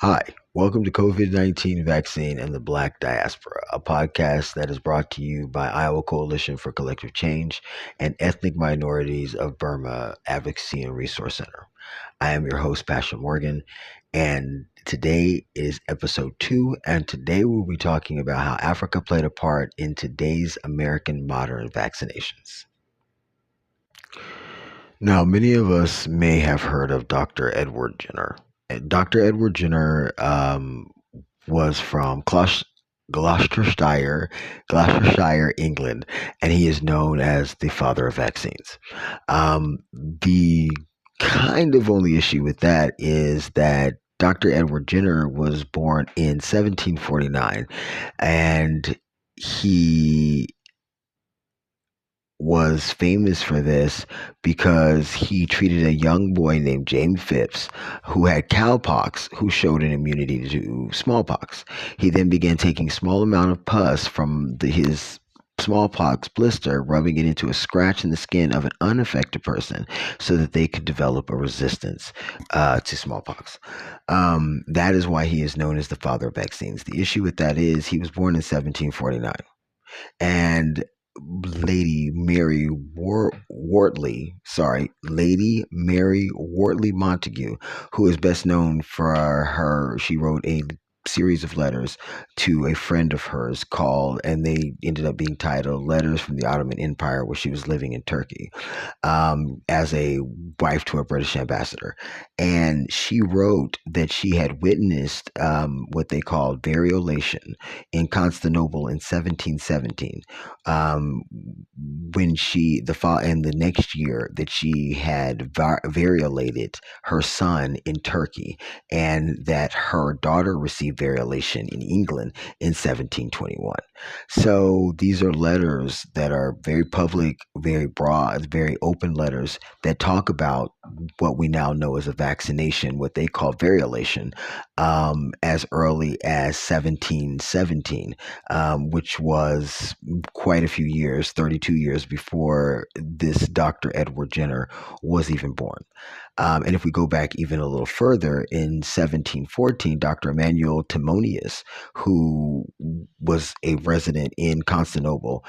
Hi, welcome to COVID-19 Vaccine and the Black Diaspora, a podcast that is brought to you by Iowa Coalition for Collective Change and Ethnic Minorities of Burma Advocacy and Resource Center. I am your host, Pasha Morgan, and today is episode 2, and today we'll be talking about how Africa played a part in today's American modern vaccinations. Now, many of us may have heard of Dr. Edward Jenner. Dr. Edward Jenner was from Gloucestershire, England, and he is known as the father of vaccines. The kind of only issue with that is that Dr. Edward Jenner was born in 1749, and he was famous for this because he treated a young boy named James Phipps who had cowpox who showed an immunity to smallpox. He then began taking small amount of pus from his smallpox blister, rubbing it into a scratch in the skin of an unaffected person so that they could develop a resistance to smallpox. That is why he is known as the father of vaccines. The issue with that is he was born in 1749. And Lady Mary Wortley Montagu, who is best known for she wrote a series of letters to a friend of hers and they ended up being titled Letters from the Ottoman Empire, where she was living in Turkey as a wife to a British ambassador. And she wrote that she had witnessed what they called variolation in Constantinople in 1717, when and the next year that she had variolated her son in Turkey, and that her daughter received variolation in England in 1721. So these are letters that are very public, very broad, very open letters that talk about what we now know as a vaccination, what they call variolation, as early as 1717, which was quite a few years, 32 years before this Dr. Edward Jenner was even born. And if we go back even a little further, in 1714, Dr. Emmanuel Timonius, who was a resident in Constantinople,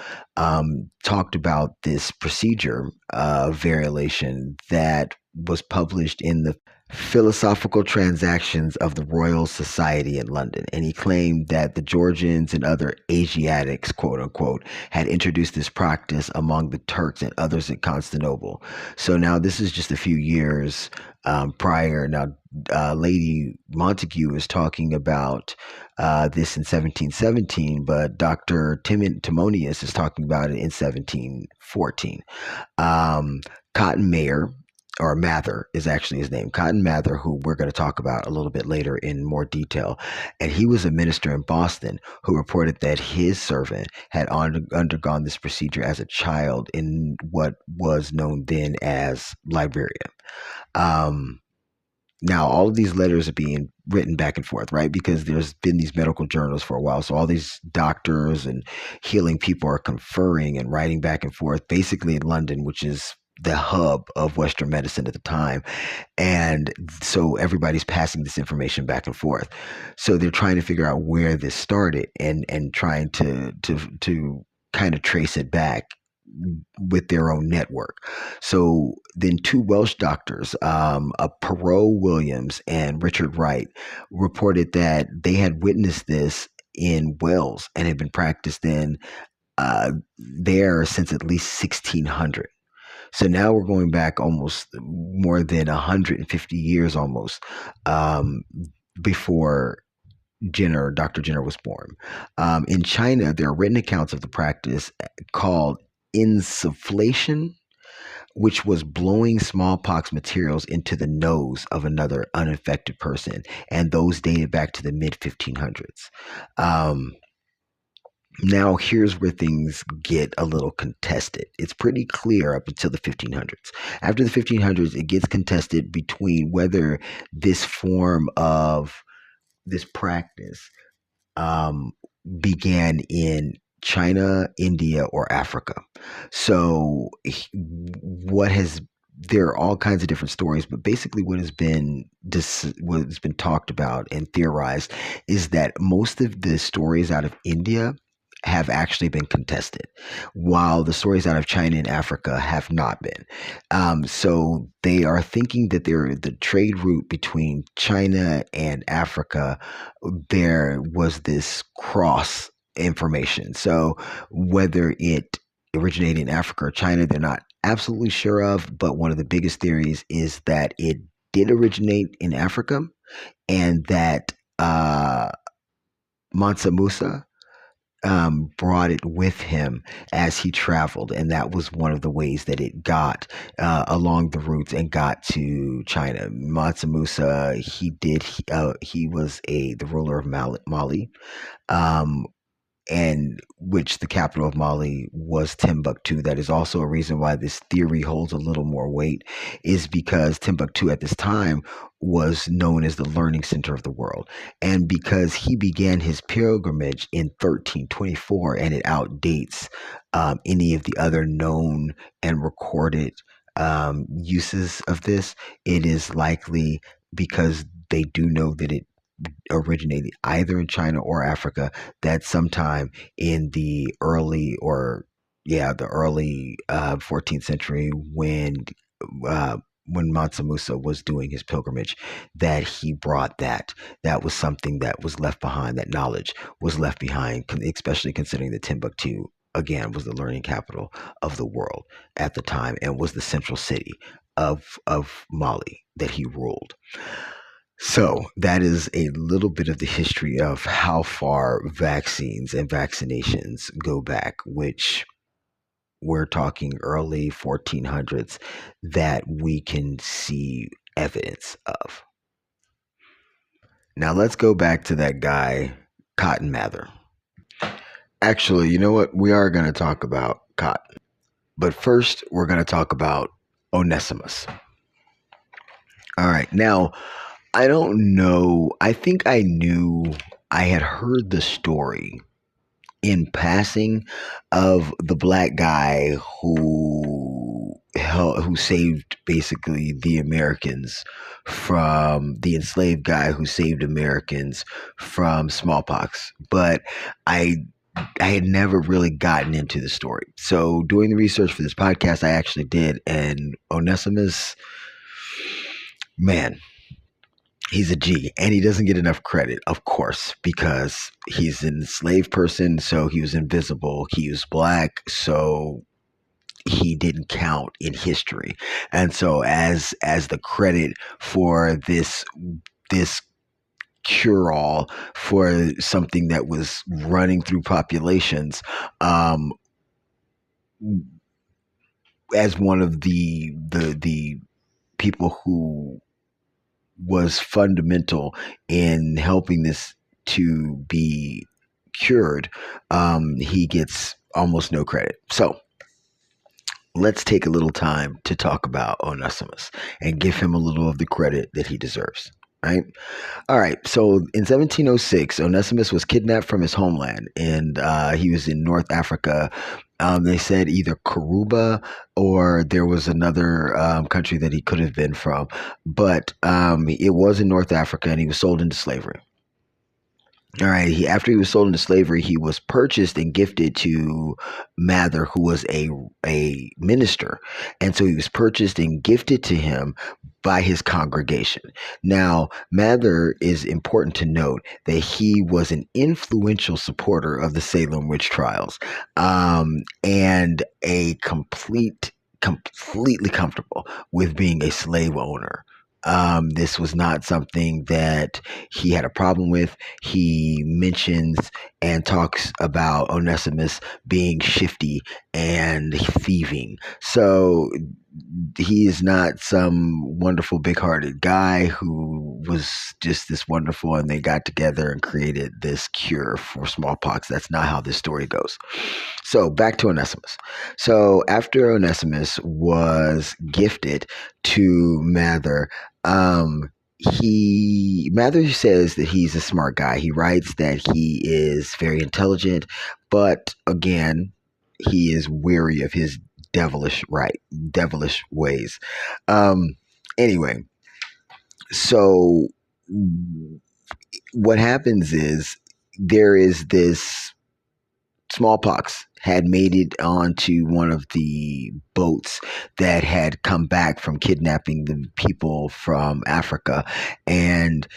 talked about this procedure of variolation that was published in the Philosophical Transactions of the Royal Society in London. And he claimed that the Georgians and other Asiatics, quote unquote, had introduced this practice among the Turks and others at Constantinople. So now this is just a few years prior. Now, Lady Montagu is talking about this in 1717, but Dr. Timonius is talking about it in 1714. Cotton Mayer, or Mather is actually his name, Cotton Mather, who we're going to talk about a little bit later in more detail. And he was a minister in Boston who reported that his servant had undergone this procedure as a child in what was known then as Liberia. Now, all of these letters are being written back and forth, right? Because there's been these medical journals for a while. So all these doctors and healing people are conferring and writing back and forth, basically in London, which is the hub of Western medicine at the time. And so everybody's passing this information back and forth. So they're trying to figure out where this started and trying to kind of trace it back with their own network. So then two Welsh doctors, Perot Williams and Richard Wright, reported that they had witnessed this in Wales and had been practiced there since at least 1600. So now we're going back almost more than 150 years almost before Dr. Jenner was born. In China, there are written accounts of the practice called insufflation, which was blowing smallpox materials into the nose of another uninfected person. And those dated back to the mid 1500s. Now, here's where things get a little contested. It's pretty clear up until the 1500s. After the 1500s, it gets contested between whether this form of this practice began in China, India, or Africa. So what has there are all kinds of different stories, but basically what has been talked about and theorized is that most of the stories out of India have actually been contested, while the stories out of China and Africa have not been. So they are thinking that the trade route between China and Africa, there was this cross information. So whether it originated in Africa or China, they're not absolutely sure of, but one of the biggest theories is that it did originate in Africa and that Mansa Musa brought it with him as he traveled, and that was one of the ways that it got along the routes and got to China. Mansa Musa, he was the ruler of Mali. Um, and which the capital of Mali was Timbuktu. That is also a reason why this theory holds a little more weight, is because Timbuktu at this time was known as the learning center of the world. And because he began his pilgrimage in 1324 and it outdates any of the other known and recorded uses of this, it is likely because they do know that it originated either in China or Africa, that sometime in the early 14th century, uh, when Mansa Musa was doing his pilgrimage, that he brought that was something that was left behind, that knowledge was left behind, especially considering that Timbuktu again was the learning capital of the world at the time and was the central city of Mali that he ruled. So that is a little bit of the history of how far vaccines and vaccinations go back, which we're talking early 1400s that we can see evidence of. Now let's go back to that guy, Cotton Mather. Actually, you know what? We are going to talk about Cotton. But first, we're going to talk about Onesimus. All right. Now, I don't know. I think I had heard the story in passing of the black guy who saved basically the Americans from the enslaved guy who saved Americans from smallpox. But I had never really gotten into the story. So doing the research for this podcast, I actually did. And Onesimus, man, he's a G, and he doesn't get enough credit, of course, because he's an enslaved person, so he was invisible. He was black, so he didn't count in history. And so as the credit for this cure-all for something that was running through populations, as one of the people who was fundamental in helping this to be cured, he gets almost no credit. So let's take a little time to talk about Onesimus and give him a little of the credit that he deserves. Right. All right. So in 1706, Onesimus was kidnapped from his homeland, and he was in North Africa. They said either Karuba or there was another country that he could have been from, but it was in North Africa, and he was sold into slavery. All right. After he was sold into slavery, he was purchased and gifted to Mather, who was a minister, and so he was purchased and gifted to him by his congregation. Now, Mather is important to note that he was an influential supporter of the Salem witch trials, and completely comfortable with being a slave owner. This was not something that he had a problem with. He mentions and talks about Onesimus being shifty and thieving. So he is not some wonderful big-hearted guy who was just this wonderful and they got together and created this cure for smallpox. That's not how this story goes. So back to Onesimus. So after Onesimus was gifted to Mather, Mather says that he's a smart guy. He writes that he is very intelligent, but again, he is weary of his devilish ways. Um, anyway, so what happens is there is this smallpox had made it onto one of the boats that had come back from kidnapping the people from Africa, and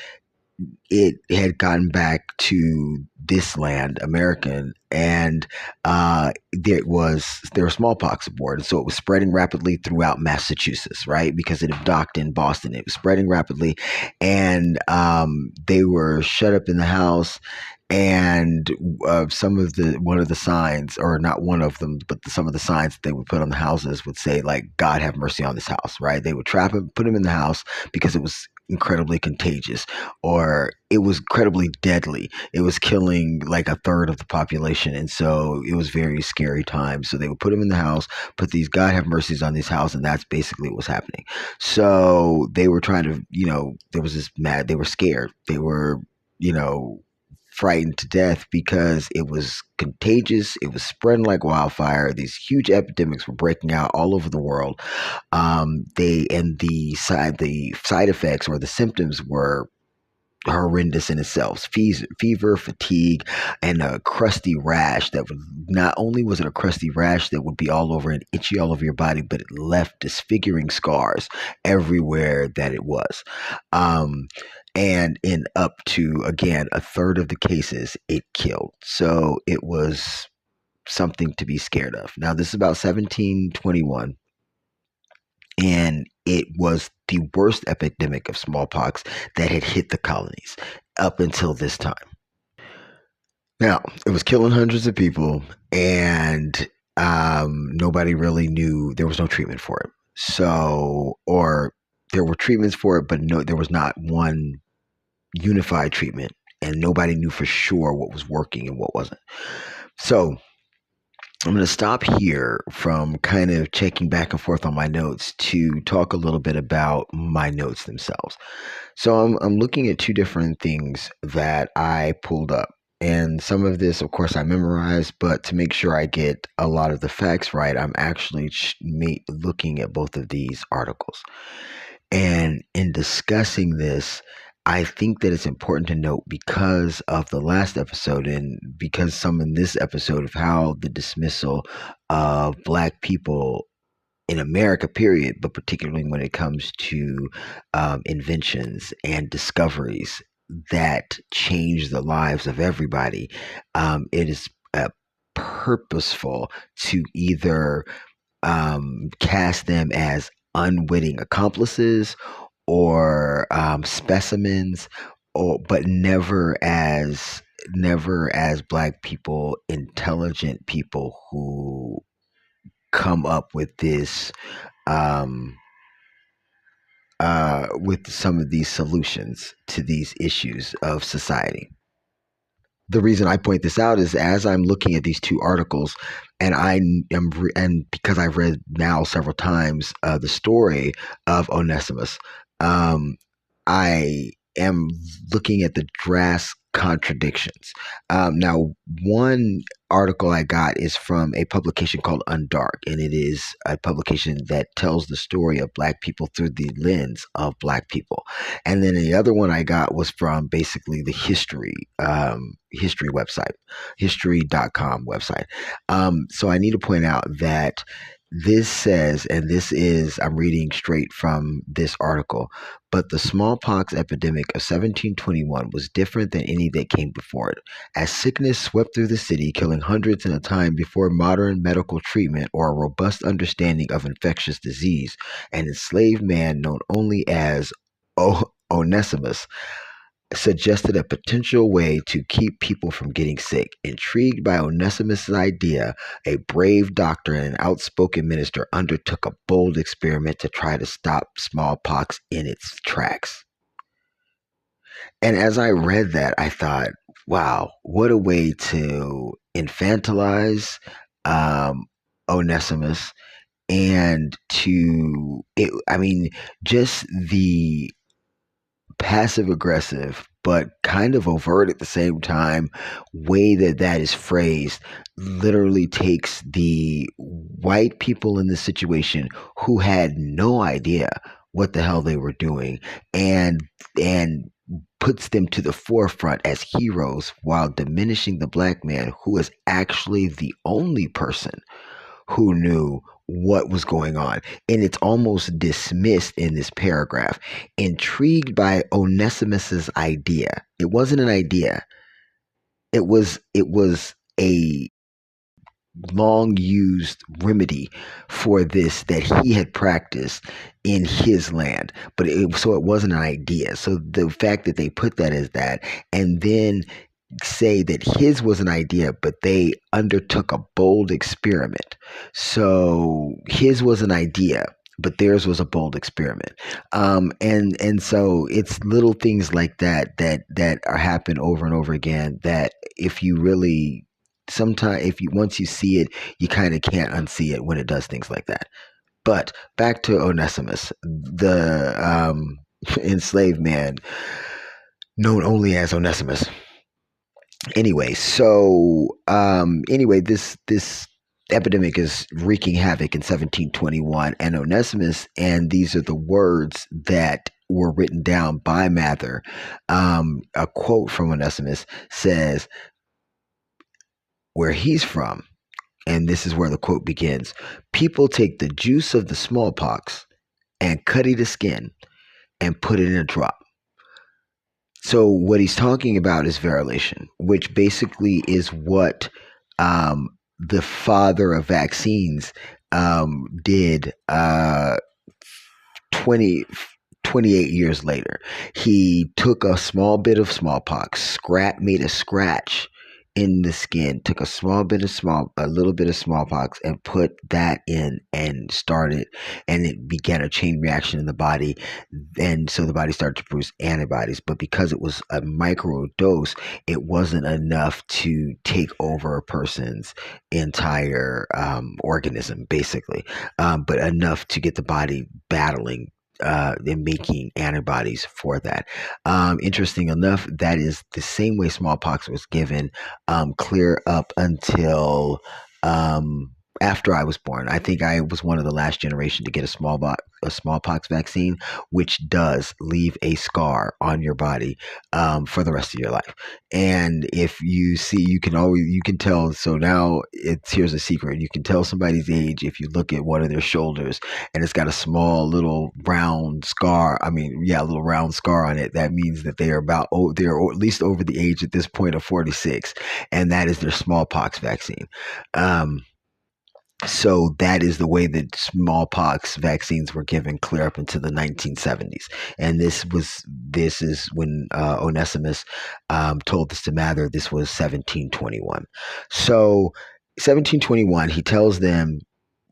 it had gotten back to this land, American, and there was smallpox aboard, and so it was spreading rapidly throughout Massachusetts, right? Because it had docked in Boston, it was spreading rapidly, and they were shut up in the house. And some of the one of the signs, or not one of them, but some of the signs that they would put on the houses would say like "God have mercy on this house," right? They would trap him, put him in the house because it was incredibly contagious, or it was incredibly deadly. It was killing like a third of the population, and so it was very scary time. So they would put him in the house, put these "God have mercies on this house," and that's basically what was happening. So they were trying to, there was this mad. They were scared. They were, you know, frightened to death because it was contagious. It was spreading like wildfire. These huge epidemics were breaking out all over the world. The side effects or the symptoms were horrendous in itself. Fever, fatigue, and a crusty rash that would, not only was it a crusty rash that would be all over and itchy all over your body, but it left disfiguring scars everywhere that it was. And in up to, again, a third of the cases, it killed. So it was something to be scared of. Now, this is about 1721, and it was the worst epidemic of smallpox that had hit the colonies up until this time. Now, it was killing hundreds of people, and nobody really knew. There was no treatment for it. So, or there were treatments for it, but no, there was not one unified treatment, and nobody knew for sure what was working and what wasn't. So I'm going to stop here from kind of checking back and forth on my notes to talk a little bit about my notes themselves. So I'm looking at two different things that I pulled up. And some of this, of course, I memorized, but to make sure I get a lot of the facts right, I'm actually looking at both of these articles. And in discussing this, I think that it's important to note, because of the last episode and because some in this episode, of how the dismissal of Black people in America, period, but particularly when it comes to inventions and discoveries that change the lives of everybody, it is purposeful to either cast them as unwitting accomplices or specimens, but never as Black people, intelligent people who come up with this with some of these solutions to these issues of society. The reason I point this out is, as I'm looking at these two articles, and and because I've read now several times the story of Onesimus, I am looking at the drastic contradictions. Now, one article I got is from a publication called Undark, and it is a publication that tells the story of Black people through the lens of Black people. And then the other one I got was from basically the history website, history.com website. So I need to point out that this says, and this is, I'm reading straight from this article, but the smallpox epidemic of 1721 was different than any that came before it, as sickness swept through the city, killing hundreds in a time before modern medical treatment or a robust understanding of infectious disease. An enslaved man known only as Onesimus suggested a potential way to keep people from getting sick. Intrigued by Onesimus' idea, a brave doctor and an outspoken minister undertook a bold experiment to try to stop smallpox in its tracks. And as I read that, I thought, wow, what a way to infantilize Onesimus, and just the passive aggressive, but kind of overt at the same time, way that is phrased literally takes the white people in this situation who had no idea what the hell they were doing and puts them to the forefront as heroes while diminishing the black man who is actually the only person who knew what was going on. And it's almost dismissed in this paragraph. Intrigued by Onesimus's idea. It wasn't an idea. It was a long used remedy for this that he had practiced in his land, but so it wasn't an idea. So the fact that they put that as that, and then say that his was an idea, but they undertook a bold experiment. So his was an idea, but theirs was a bold experiment. And so it's little things like that are happen over and over again. That if you really sometimes if you once you see it, you kind of can't unsee it when it does things like that. But back to Onesimus, the enslaved man known only as Onesimus. Anyway, this epidemic is wreaking havoc in 1721, and Onesimus, and these are the words that were written down by Mather. A quote from Onesimus says, where he's from, and this is where the quote begins: people take the juice of the smallpox and cut the skin and put it in a drop. So what he's talking about is variolation, which basically is what the father of vaccines did 28 years later. He took a small bit of smallpox, made a scratch in the skin, took a little bit of smallpox and put that in and started, and it began a chain reaction in the body. And so the body started to produce antibodies, but because it was a micro dose, it wasn't enough to take over a person's entire organism, basically, but enough to get the body battling and making antibodies for that. Interesting enough, that is the same way smallpox was given clear up until after I was born. I think I was one of the last generation to get a smallpox vaccine, which does leave a scar on your body for the rest of your life. And if you see, you can tell. So now here's a secret: you can tell somebody's age if you look at one of their shoulders and it's got a small little round scar. A little round scar on it. That means that they're at least over the age at this point of 46, and that is their smallpox vaccine. So that is the way that smallpox vaccines were given clear up into the 1970s. And this is when Onesimus told this to Mather. This was 1721. So 1721, he tells them,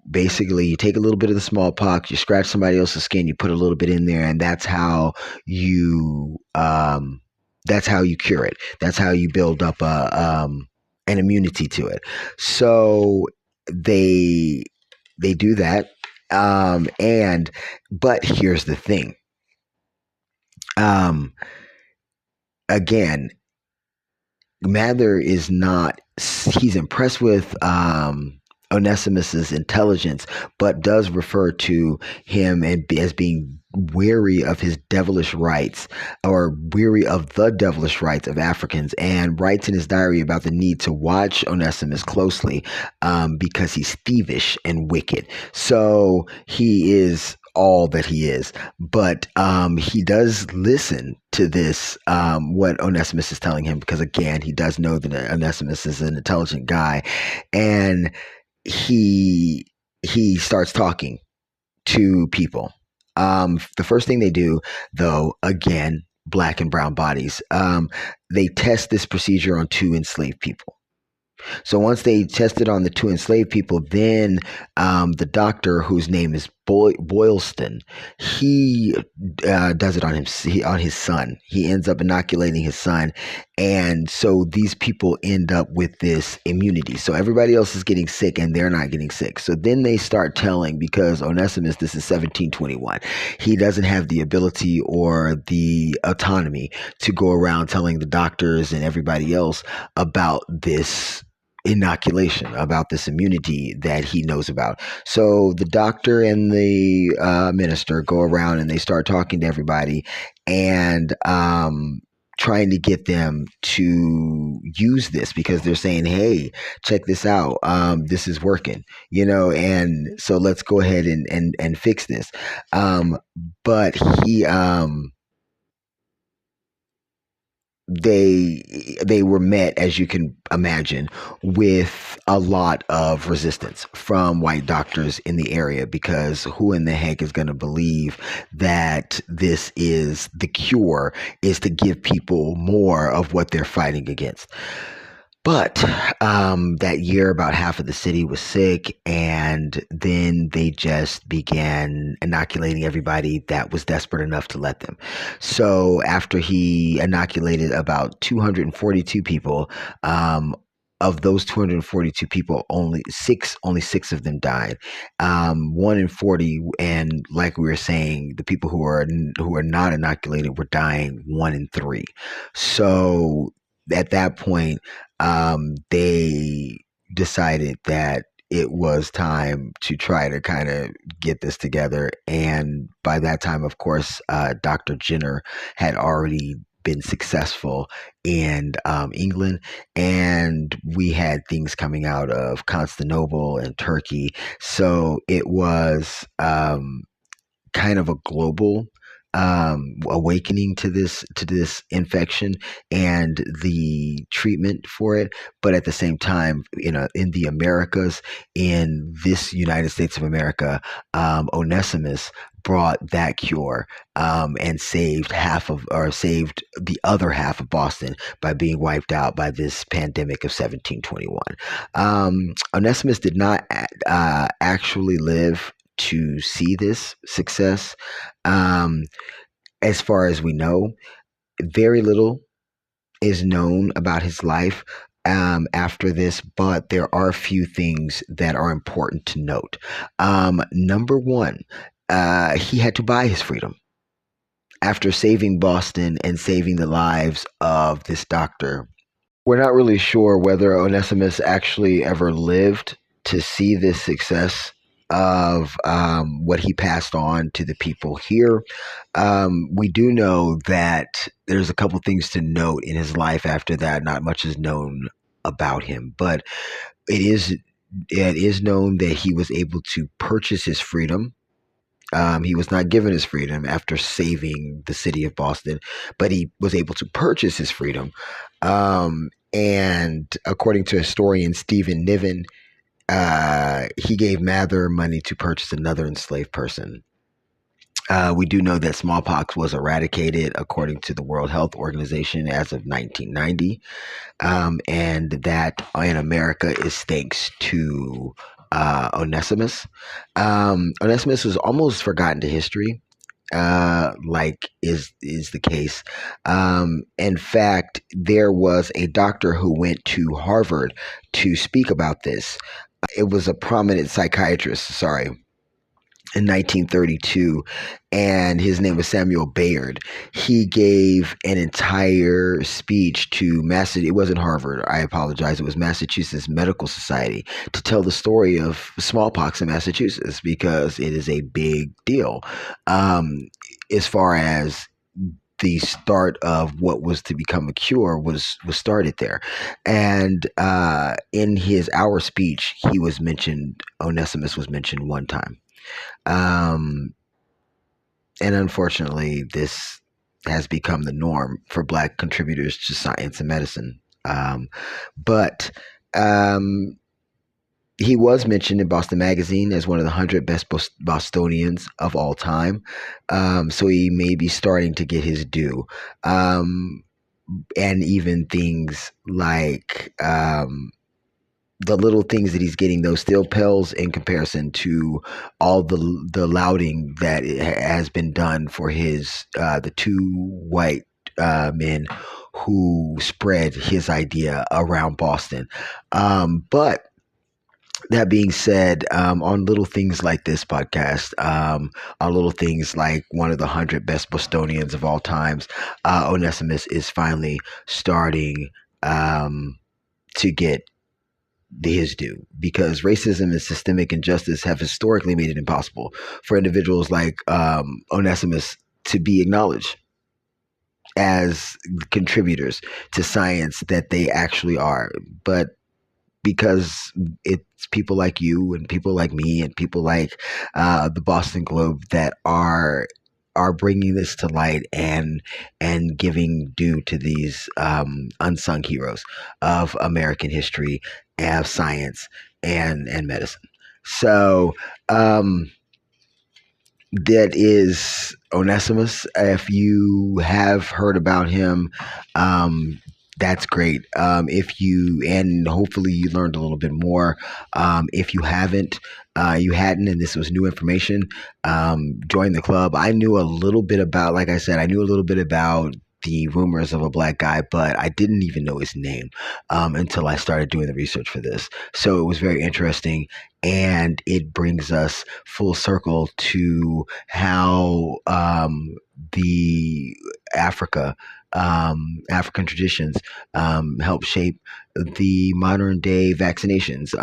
basically, you take a little bit of the smallpox, you scratch somebody else's skin, you put a little bit in there, and that's how you cure it. That's how you build up an immunity to it. So they do that, but here's the thing. Again, Mather is not. He's impressed with Onesimus's intelligence, but does refer to him as being weary of his devilish rights, or weary of the devilish rights of Africans, and writes in his diary about the need to watch Onesimus closely because he's thievish and wicked. So he is all that he is, but he does listen to this, what Onesimus is telling him, because again, he does know that Onesimus is an intelligent guy, and he starts talking to people. The first thing they do, though, again, black and brown bodies, they test this procedure on 2 enslaved people. So once they tested on the two enslaved people, then the doctor, whose name is Boylston, he does it on on his son. He ends up inoculating his son, and so these people end up with this immunity. So everybody else is getting sick, and they're not getting sick. So then they start telling, because Onesimus, this is 1721, he doesn't have the ability or the autonomy to go around telling the doctors and everybody else about this inoculation, about this immunity that he knows about. So the doctor and the minister go around and they start talking to everybody and trying to get them to use this, because they're saying, hey, check this out, this is working, and so let's go ahead and fix this. But he they were met, as you can imagine, with a lot of resistance from white doctors in the area, because who in the heck is going to believe that this is the cure, is to give people more of what they're fighting against. But that year, about half of the city was sick, and then they just began inoculating everybody that was desperate enough to let them. So after he inoculated about 242 people, of those 242 people, only six of them died. 1 in 40, and like we were saying, the people who are not inoculated were dying 1 in 3. So at that point, they decided that it was time to try to kind of get this together. And by that time, of course, Dr. Jenner had already been successful in England, and we had things coming out of Constantinople and Turkey. So it was kind of a global awakening to this infection and the treatment for it. But at the same time, in the Americas, in this United States of America, Onesimus brought that cure, and saved the other half of Boston by being wiped out by this pandemic of 1721. Onesimus did not actually live to see this success. Um, as far as we know, very little is known about his life after this, but there are a few things that are important to note. Number one, he had to buy his freedom. After saving Boston and saving the lives of this doctor, we're not really sure whether Onesimus actually ever lived to see this success of what he passed on to the people here. We do know that there's a couple things to note in his life after that. Not much is known about him, but it is known that he was able to purchase his freedom. He was not given his freedom after saving the city of Boston, but he was able to purchase his freedom. And according to historian Stephen Niven, he gave Mather money to purchase another enslaved person. We do know that smallpox was eradicated, according to the World Health Organization, as of 1990, and that in America is thanks to Onesimus. Onesimus was almost forgotten to history, like is the case. In fact, there was a doctor who went to Harvard to speak about this. It was a prominent psychiatrist, sorry, in 1932, and his name was Samuel Bayard. He gave an entire speech to it wasn't Harvard, I apologize, it was Massachusetts Medical Society, to tell the story of smallpox in Massachusetts, because it is a big deal. As far as the start of what was to become a cure was started there. And in his hour speech, Onesimus was mentioned one time. And unfortunately, this has become the norm for Black contributors to science and medicine. But he was mentioned in Boston Magazine as one of the 100 best Bostonians of all time. So he may be starting to get his due. And even things like the little things that he's getting, those still pales in comparison to all the lauding that has been done for his the two white men who spread his idea around Boston. But that being said, on little things like this podcast, on little things like one of the 100 best Bostonians of all times, Onesimus is finally starting to get his due, because racism and systemic injustice have historically made it impossible for individuals like Onesimus to be acknowledged as contributors to science that they actually are. But because it's people like you and people like me and people like the Boston Globe that are bringing this to light and giving due to these unsung heroes of American history, of science, and medicine. So that is Onesimus. If you have heard about him, that's great. If you, and hopefully you learned a little bit more. If you haven't, you hadn't, and this was new information, join the club. I knew a little bit about, like I said, I knew a little bit about the rumors of a black guy, but I didn't even know his name until I started doing the research for this. So it was very interesting, and it brings us full circle to how the African traditions help shape the modern day vaccinations.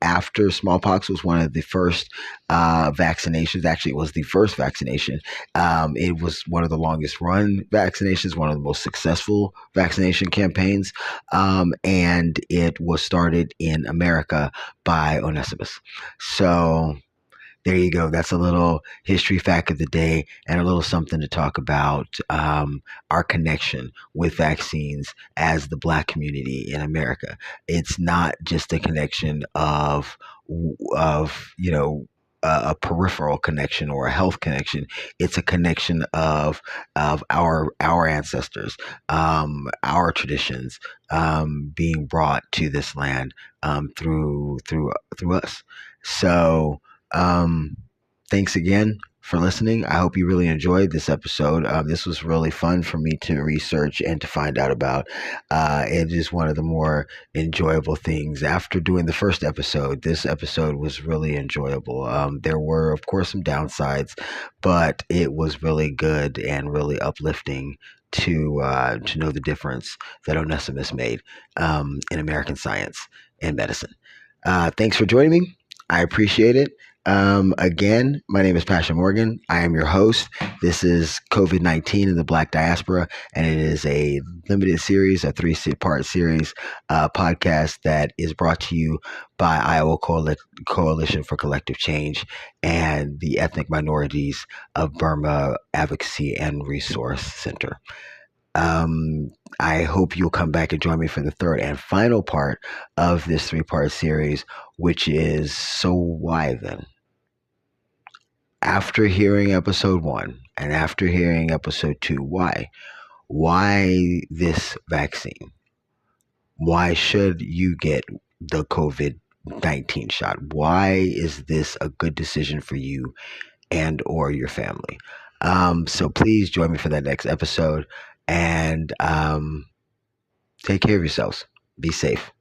After smallpox was one of the first vaccinations, actually, it was the first vaccination. It was one of the longest run vaccinations, one of the most successful vaccination campaigns, and it was started in America by Onesimus. So there you go. That's a little history fact of the day and a little something to talk about our connection with vaccines as the Black community in America. It's not just a connection of a peripheral connection or a health connection. It's a connection of our ancestors, our traditions being brought to this land through us. So thanks again for listening. I hope you really enjoyed this episode. This was really fun for me to research and to find out about. It is one of the more enjoyable things. After doing the first episode, this episode was really enjoyable. There were, of course, some downsides, but it was really good and really uplifting to know the difference that Onesimus made in American science and medicine. Thanks for joining me. I appreciate it. Again, my name is Pasha Morgan. I am your host. This is COVID-19 in the Black Diaspora, and it is a limited series, a 3-part series podcast that is brought to you by Iowa Coalition for Collective Change and the Ethnic Minorities of Burma Advocacy and Resource Center. I hope you'll come back and join me for the third and final part of this 3-part series, which is So Why Then? After hearing episode 1 and after hearing episode 2, why? Why this vaccine? Why should you get the COVID-19 shot? Why is this a good decision for you and or your family? So please join me for that next episode, and take care of yourselves. Be safe.